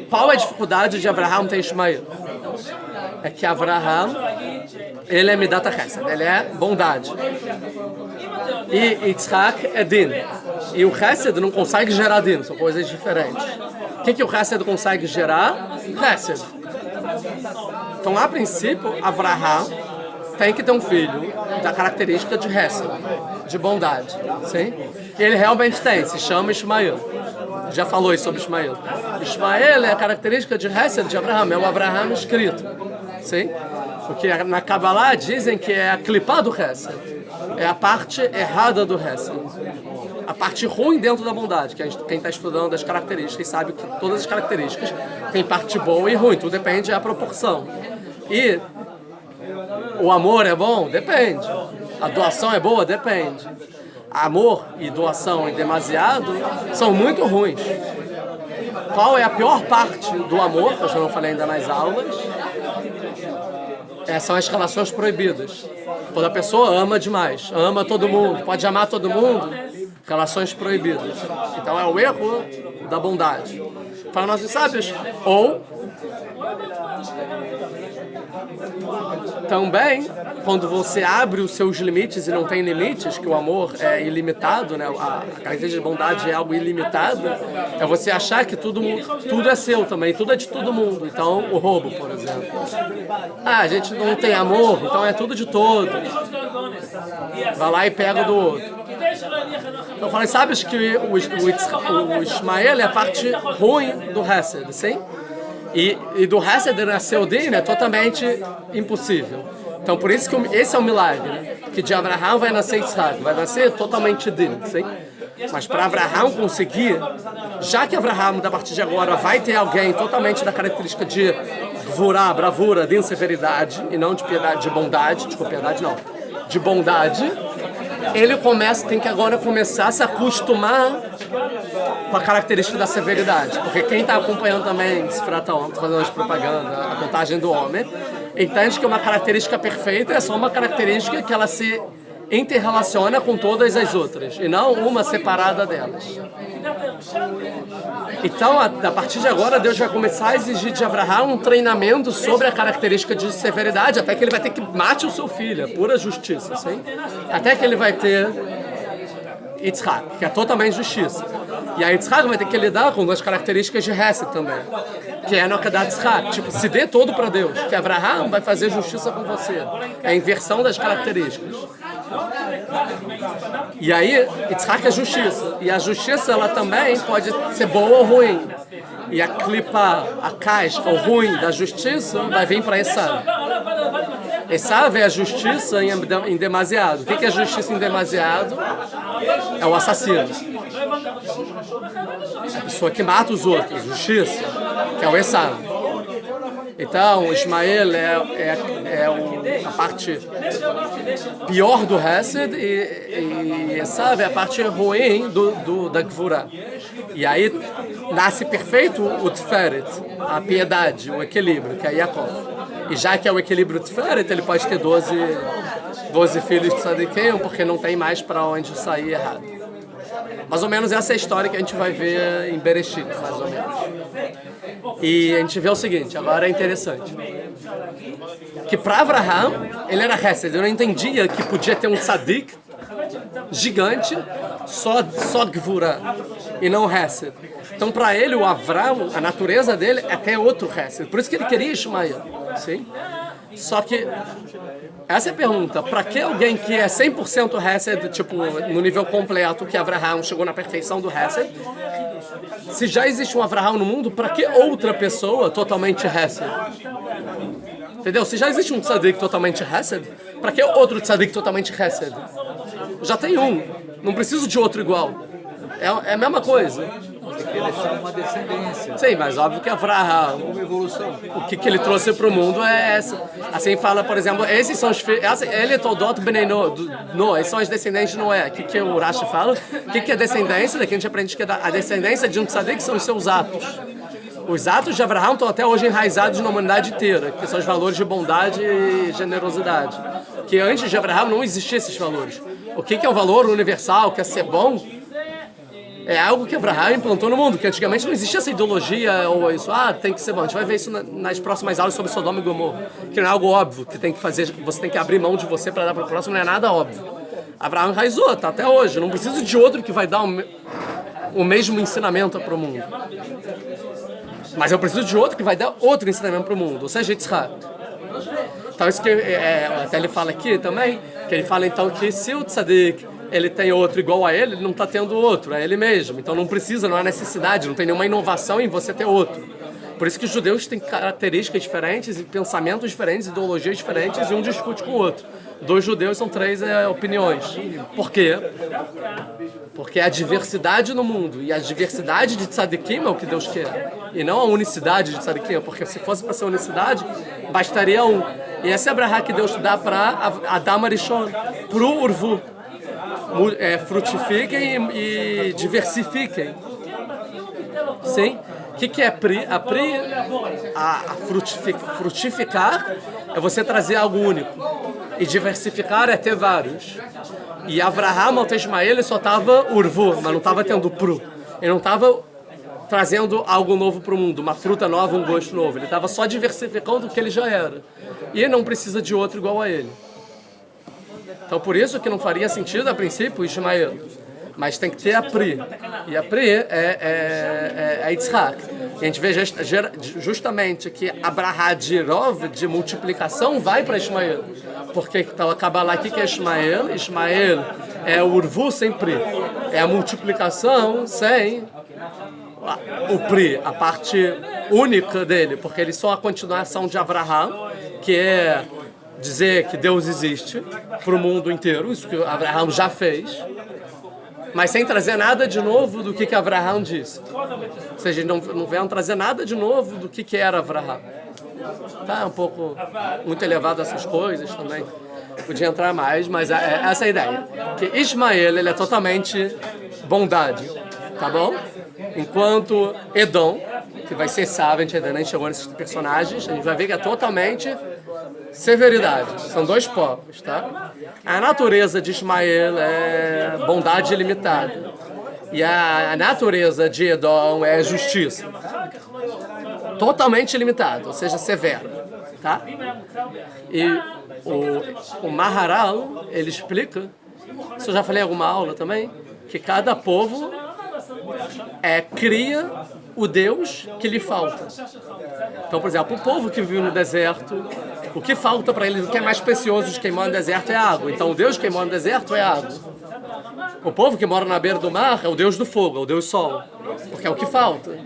qual é a dificuldade de Abraham ter Ismael? É que Abraham, ele é Midat HaChesed, ele é bondade. E Yitzhak é Din. E o Chesed não consegue gerar Din, são coisas diferentes. O que o Chesed consegue gerar? Chesed. Então, a princípio, Abraham tem que ter um filho da característica de Chesed, de bondade. Sim? E ele realmente tem, se chama Ismael. Já falou isso sobre Ismael. Ismael é a característica de Chesed de Abraham, é o Abraham escrito. Sim? Porque na Kabbalah dizem que é a clipá do Chesed. É a parte errada do Chesed. A parte ruim dentro da bondade, que quem está estudando as características sabe que todas as características têm parte boa e ruim, tudo depende da proporção. E o amor é bom? Depende. A doação é boa? Depende. Amor e doação em demasiado são muito ruins. Qual é a pior parte do amor, que eu já não falei ainda nas aulas? São as relações proibidas. Quando a pessoa ama demais, ama todo mundo, pode amar todo mundo, relações proibidas. Então é o erro da bondade. Para nossos sábios. Ou também, quando você abre os seus limites e não tem limites, que o amor é ilimitado, né? A característica de bondade é algo ilimitado, é você achar que tudo é seu também, tudo é de todo mundo. Então, o roubo, por exemplo. A gente não tem amor, então é tudo de todo. Vai lá e pega do outro. Então, eu falei, sabes que o Ismael é a parte ruim do Hesed, sim? E do Hesed nascer o Din é totalmente impossível. Então, por isso que esse é o milagre, que de Abraham vai nascer Yitzhak, vai nascer totalmente Din, sim? Mas para Abraham conseguir, já que Abraham, da partir de agora, vai ter alguém totalmente da característica de gvurá, bravura, Din, severidade, e não de piedade, de bondade, desculpa, piedade não, de bondade, ele tem que agora começar a se acostumar com a característica da severidade. Porque quem está acompanhando também esse fratão, fazendo as propaganda, a contagem do homem, entende que uma característica perfeita é só uma característica que ela se interrelaciona com todas as outras, e não uma separada delas. Então, a partir de agora, Deus vai começar a exigir de Abraham um treinamento sobre a característica de severidade, até que ele vai ter que matar o seu filho, é pura justiça, sim? Até que ele vai ter Yitzhak, que é totalmente justiça. E a Yitzhak vai ter que lidar com as características de Hesed também, que é no Kedat Yitzhak, tipo, se dê todo para Deus, que Abraham vai fazer justiça com você. É a inversão das características. E aí, Yitzhak é justiça. E a justiça, ela também pode ser boa ou ruim. E a clipa, a casca, o ruim da justiça vai vir para Esav. Esav é a justiça em demasiado. O que é justiça em demasiado? É o assassino. É a pessoa que mata os outros. Justiça, que é o Esav. Então, Ismael é a parte pior do Hesed e Esav é a parte ruim da Gvurá. E aí nasce perfeito o Tiferet, a piedade, o equilíbrio, que é Yaakov. E já que é o equilíbrio Tiferet, ele pode ter 12 filhos de Tzadikim, porque não tem mais para onde sair errado. Mais ou menos essa é a história que a gente vai ver em Bereshit, mais ou menos. E a gente vê o seguinte, agora é interessante. Que para Abraham, ele era Hesed, eu não entendia que podia ter um tzadik gigante, só Gvura, e não Hesed. Então para ele, o Avram, a natureza dele é até outro Hesed. Por isso que ele queria Ismael, sim? Só que, essa é a pergunta, para que alguém que é 100% Hesed, tipo, no nível completo, que Abraham chegou na perfeição do Hesed, se já existe um Abraham no mundo, para que outra pessoa totalmente Hesed? Entendeu? Se já existe um tzadik totalmente Hesed, para que outro tzadik totalmente Hesed? Já tem um, não preciso de outro igual. É a mesma coisa. Porque eles são uma descendência. Sim, mas óbvio que Avraham, Uma evolução. o que ele trouxe para o mundo é essa. Assim fala, por exemplo, esses são os filhos, ele é Toldot Bnei Noé, esses são as descendentes de Noé. O que o Rashi fala? O que é descendência? Daqui a gente aprende que a descendência de um tzadik são os seus atos. Os atos de Avraham estão até hoje enraizados na humanidade inteira, que são os valores de bondade e generosidade. Que antes de Avraham não existiam esses valores. O que é um valor universal, que é ser bom, é algo que Avraham implantou no mundo, que antigamente não existia essa ideologia ou isso, tem que ser bom. A gente vai ver isso nas próximas aulas sobre Sodoma e Gomorra, que não é algo óbvio, que tem que fazer, você tem que abrir mão de você para dar para o próximo, não é nada óbvio. Avraham enraizou, tá até hoje, não preciso de outro que vai dar o mesmo ensinamento para o mundo. Mas eu preciso de outro que vai dar outro ensinamento para o mundo, ou seja, Yitzhak. Então isso que até ele fala aqui também, que ele fala então que se o tzadik ele tem outro igual a ele não está tendo outro, é ele mesmo. Então não precisa, não há necessidade, não tem nenhuma inovação em você ter outro. Por isso que os judeus têm características diferentes, pensamentos diferentes, ideologias diferentes e um discute com o outro. Dois judeus são três opiniões. Por quê? Porque a diversidade no mundo e a diversidade de tzadikim é o que Deus quer. E não a unicidade de tzadikim, porque se fosse para ser unicidade, bastaria um. E essa é a brahá que Deus dá para Adam Arishon, para o Urvu. Frutifiquem e diversifiquem. Sim? O que é Pri? A Pri, frutificar é você trazer algo único. E diversificar é ter vários. E Avraham, até Ismael, ele só estava Urvu, mas não estava tendo Pru. Ele não estava trazendo algo novo para o mundo, uma fruta nova, um gosto novo. Ele estava só diversificando o que ele já era. E ele não precisa de outro igual a ele. Então por isso que não faria sentido a princípio Ismael. Mas tem que ter a Pri. E a Pri é Yitzhak. E a gente vê justamente que a brahá de Rov, de multiplicação, vai para Ismael. Porque então, acaba lá aqui que é Ismael. Ismael é o Urvu sem Pri. É a multiplicação sem o Pri, a parte única dele. Porque ele só a continuação de Avraham, que é dizer que Deus existe para o mundo inteiro. Isso que Avraham já fez. Mas sem trazer nada de novo do que Avraham disse. Ou seja, não vieram trazer nada de novo do que era Avraham. Tá um pouco muito elevado essas coisas também. Podia entrar mais, mas essa é a ideia. Que Ismael, ele é totalmente bondade, tá bom? Enquanto Edom, que vai ser sábio, a gente ainda nem chegou nesses personagens, a gente vai ver que é totalmente severidade. São dois povos, tá? A natureza de Ismael é bondade ilimitada. E a natureza de Edom é justiça. Totalmente ilimitada, ou seja, severa, tá? E o Maharal, ele explica, isso eu já falei em alguma aula também, que cada povo cria o Deus que lhe falta. Então, por exemplo, o povo que vive no deserto, o que falta para ele, o que é mais precioso de quem mora no deserto é água. Então, o Deus que mora no deserto é água. O povo que mora na beira do mar é o Deus do fogo, é o Deus sol, porque é o que falta.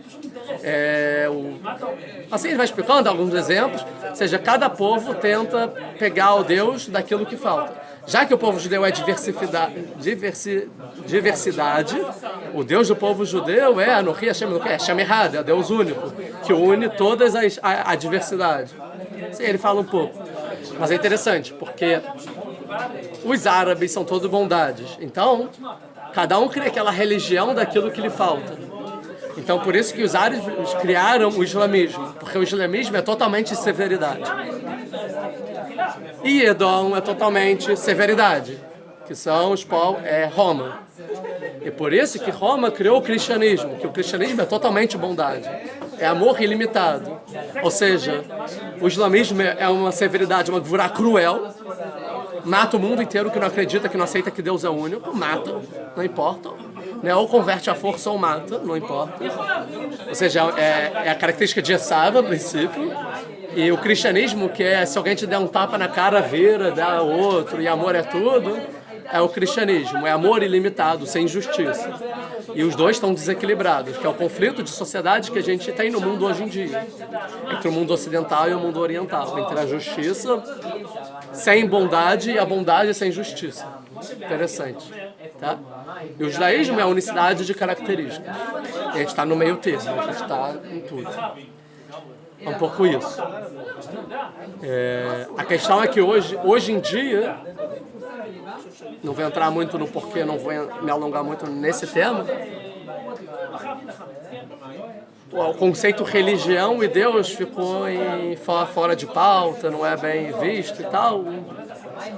Assim ele vai explicando alguns exemplos, ou seja, cada povo tenta pegar o Deus daquilo que falta. Já que o povo judeu é diversidade, o Deus do povo judeu é Anochi Hashem Elokai, Hashem Echad, é Deus único, que une todas a diversidade. Assim, ele fala um pouco. Mas é interessante, porque os árabes são todos bondades. Então, cada um cria aquela religião daquilo que lhe falta. Então, por isso que os árabes criaram o islamismo, porque o islamismo é totalmente severidade. E Edom é totalmente severidade, que são os povos, Roma. E por isso que Roma criou o cristianismo, que o cristianismo é totalmente bondade, é amor ilimitado. Ou seja, o islamismo é uma severidade, uma gvurá cruel, mata o mundo inteiro que não acredita, que não aceita que Deus é único, mata, não importa. Né? Ou converte à força ou mata, não importa. Ou seja, é a característica de Esav, a princípio. E o cristianismo, que é se alguém te der um tapa na cara, vira, dá outro, e amor é tudo, é o cristianismo, é amor ilimitado, sem injustiça. E os dois estão desequilibrados, que é o conflito de sociedade que a gente tem no mundo hoje em dia, entre o mundo ocidental e o mundo oriental, entre a justiça sem bondade e a bondade sem justiça. Interessante, tá? E o judaísmo é a unicidade de características. E a gente está no meio termo, a gente está em tudo. É um pouco isso. A questão é que hoje em dia, não vou entrar muito no porquê, não vou me alongar muito nesse tema, o conceito religião e Deus ficou fora de pauta, não é bem visto e tal,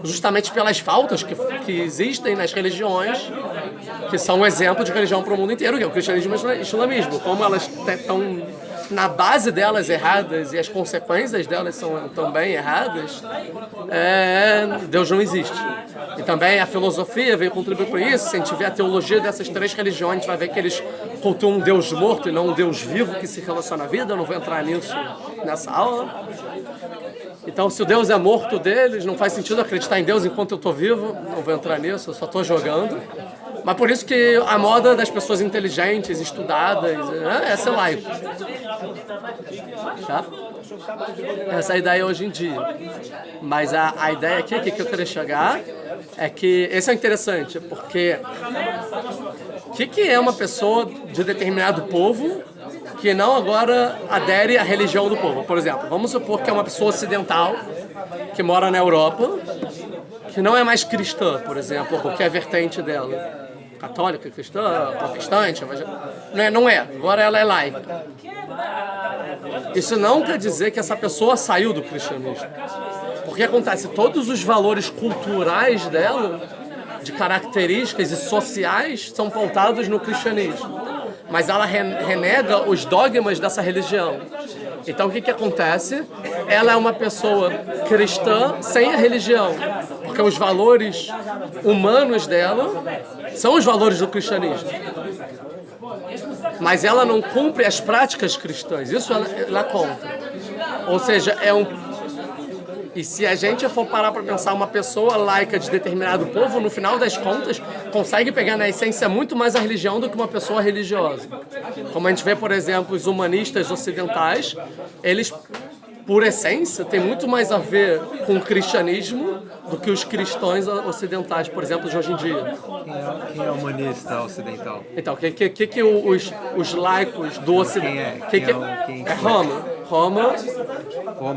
justamente pelas faltas que existem nas religiões, que são um exemplo de religião para o mundo inteiro, que é o cristianismo e o islamismo, como elas estão na base delas erradas e as consequências delas são também erradas, Deus não existe. E também a filosofia veio contribuir para isso. Se a gente vê a teologia dessas três religiões, a gente vai ver que eles cultuam um Deus morto e não um Deus vivo que se relaciona à vida. Eu não vou entrar nisso nessa aula. Então, se o Deus é morto deles, não faz sentido acreditar em Deus enquanto eu estou vivo. Não vou entrar nisso, eu só estou jogando. Mas por isso que a moda das pessoas inteligentes, estudadas, é ser laico. Tá? Essa é a ideia hoje em dia. Mas a ideia aqui, que eu queria chegar, é que esse é interessante, porque o que é uma pessoa de determinado povo que não agora adere à religião do povo? Por exemplo, vamos supor que é uma pessoa ocidental que mora na Europa, que não é mais cristã, por exemplo, qualquer vertente dela. Católica, cristã, protestante, não é. Agora ela é laica. Isso não quer dizer que essa pessoa saiu do cristianismo. Porque acontece, todos os valores culturais dela, de características e sociais, são pautados no cristianismo. Mas ela renega os dogmas dessa religião. Então o que acontece? Ela é uma pessoa cristã sem a religião. Porque os valores humanos dela são os valores do cristianismo. Mas ela não cumpre as práticas cristãs. Isso ela conta. Ou seja, E se a gente for parar para pensar, uma pessoa laica de determinado povo, no final das contas, consegue pegar na essência muito mais a religião do que uma pessoa religiosa. Como a gente vê, por exemplo, os humanistas ocidentais, eles, por essência, têm muito mais a ver com o cristianismo do que os cristãos ocidentais, por exemplo, de hoje em dia. Quem é humanista ocidental? Então, os laicos do Ocidente... É Roma.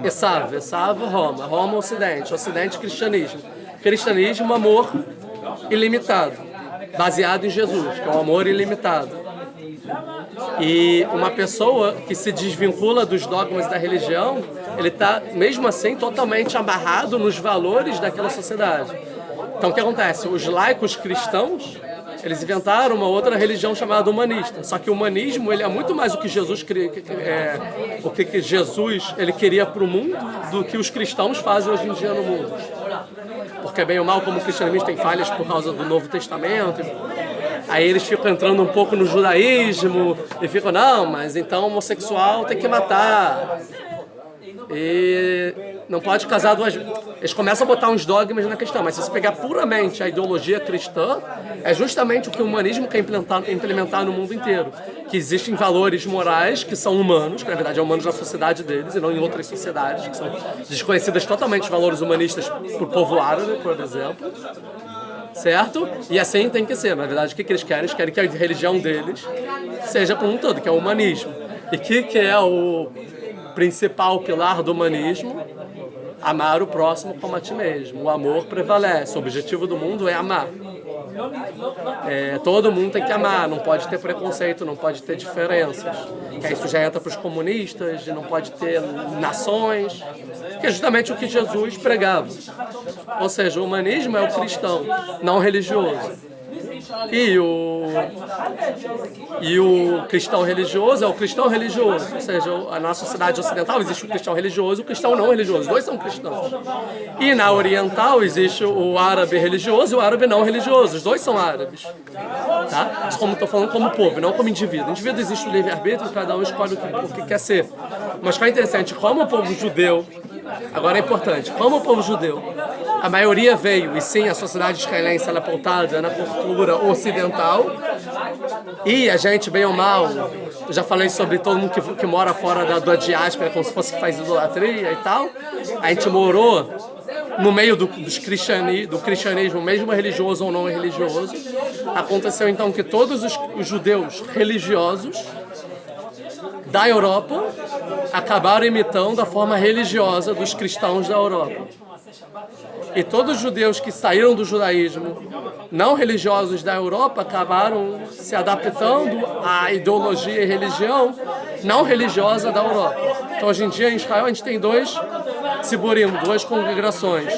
Essava, Roma. Roma, Ocidente. Ocidente, cristianismo. Cristianismo, amor ilimitado. Baseado em Jesus, que é o amor ilimitado. E uma pessoa que se desvincula dos dogmas da religião, ele está, mesmo assim, totalmente amarrado nos valores daquela sociedade. Então, o que acontece? Os laicos cristãos, eles inventaram uma outra religião chamada humanista. Só que o humanismo, ele é muito mais o que Jesus ele queria para o mundo do que os cristãos fazem hoje em dia no mundo. Porque bem ou mal, como o cristianismo tem falhas por causa do Novo Testamento, aí eles ficam entrando um pouco no judaísmo e ficam, não, mas então homossexual tem que matar. E não pode casar duas vezes. Eles começam a botar uns dogmas na questão, mas se você pegar puramente a ideologia cristã, é justamente o que o humanismo quer implementar no mundo inteiro. Que existem valores morais que são humanos, que na verdade são humanos na sociedade deles e não em outras sociedades, que são desconhecidas totalmente os valores humanistas para o povo árabe, por exemplo. Certo? E assim tem que ser. Na verdade, o que eles querem? Eles querem que a religião deles seja para um todo, que é o humanismo. E o que é o principal pilar do humanismo? Amar o próximo como a ti mesmo. O amor prevalece. O objetivo do mundo é amar. Todo mundo tem que amar, não pode ter preconceito, não pode ter diferenças. Que isso já entra para os comunistas, não pode ter nações, que é justamente o que Jesus pregava. Ou seja, o humanismo é o cristão, não religioso. E o cristão religioso é o cristão religioso. Ou seja, na sociedade ocidental existe o cristão religioso e o cristão não religioso. Os dois são cristãos. E na oriental existe o árabe religioso e o árabe não religioso. Os dois são árabes. Tá? Isso como estou falando como povo, não como indivíduo. Indivíduo existe o livre-arbítrio, cada um escolhe o que quer ser. Mas é interessante, como o povo judeu, agora é importante, como o povo judeu, a maioria veio, e sim, a sociedade israelense ela é pautada na cultura ocidental, e a gente, bem ou mal, eu já falei sobre todo mundo que mora fora da diáspora, como se fosse que faz idolatria e tal, a gente morou no meio do cristianismo, mesmo religioso ou não religioso. Aconteceu então que todos os judeus religiosos da Europa acabaram imitando a forma religiosa dos cristãos da Europa. E todos os judeus que saíram do judaísmo não religiosos da Europa acabaram se adaptando à ideologia e religião não religiosa da Europa. Então, hoje em dia, em Israel, a gente tem dois tziburim, duas congregações.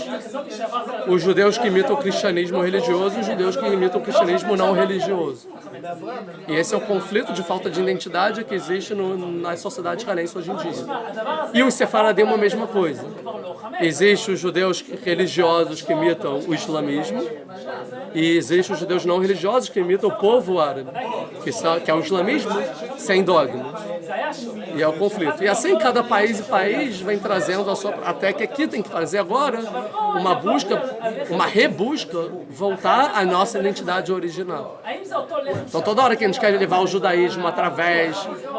Os judeus que imitam o cristianismo religioso e os judeus que imitam o cristianismo não religioso. E esse é o conflito de falta de identidade que existe nas sociedades israelenses hoje em dia. E os sefaradim a mesma coisa. Existem os judeus religiosos que imitam o islamismo e existem os judeus não religiosos que imitam o povo árabe, que é o islamismo sem dogma. E é o conflito. E assim cada país vem trazendo a sua... Até que aqui tem que fazer agora uma busca, uma rebusca, voltar à nossa identidade original. Então toda hora que a gente quer levar o judaísmo através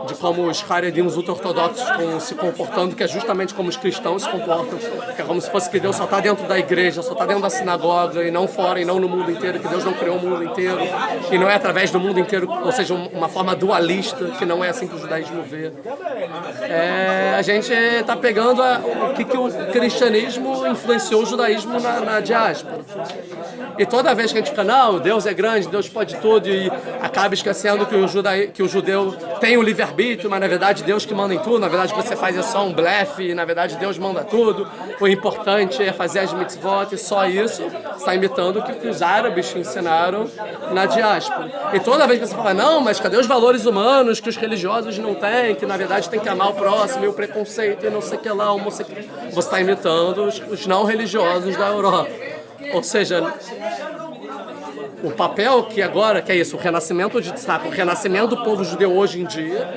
de como os haredim, os ortodoxos estão se comportando, que é justamente como os cristãos se comportam, que é como se fosse que Deus só está dentro da igreja, só está dentro da sinagoga e não fora e não no mundo inteiro, que Deus não criou o mundo inteiro e não é através do mundo inteiro, ou seja, uma forma dualista, que não é assim que o judaísmo vê. A gente está pegando o que o cristianismo influenciou o judaísmo na diáspora. E toda vez que a gente fica, não, Deus é grande, Deus pode tudo, e acaba esquecendo que o judeu tem o livre-arbítrio, mas na verdade Deus que manda em tudo, na verdade o que você faz é só um blefe, e na verdade Deus manda tudo, o importante é fazer as mitzvot, e só isso está imitando o que os árabes ensinaram na diáspora. E toda vez que você fala, não, mas cadê os valores humanos que os religiosos não têm, que na verdade tem que amar o próximo, e o preconceito, e não sei o que lá, você está imitando os não religiosos da Europa. Ou seja, o papel que agora, que é isso, o renascimento de destaque, o renascimento do povo judeu hoje em dia,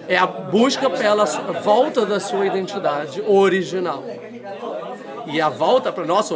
é a busca pela volta da sua identidade original. E a volta para nós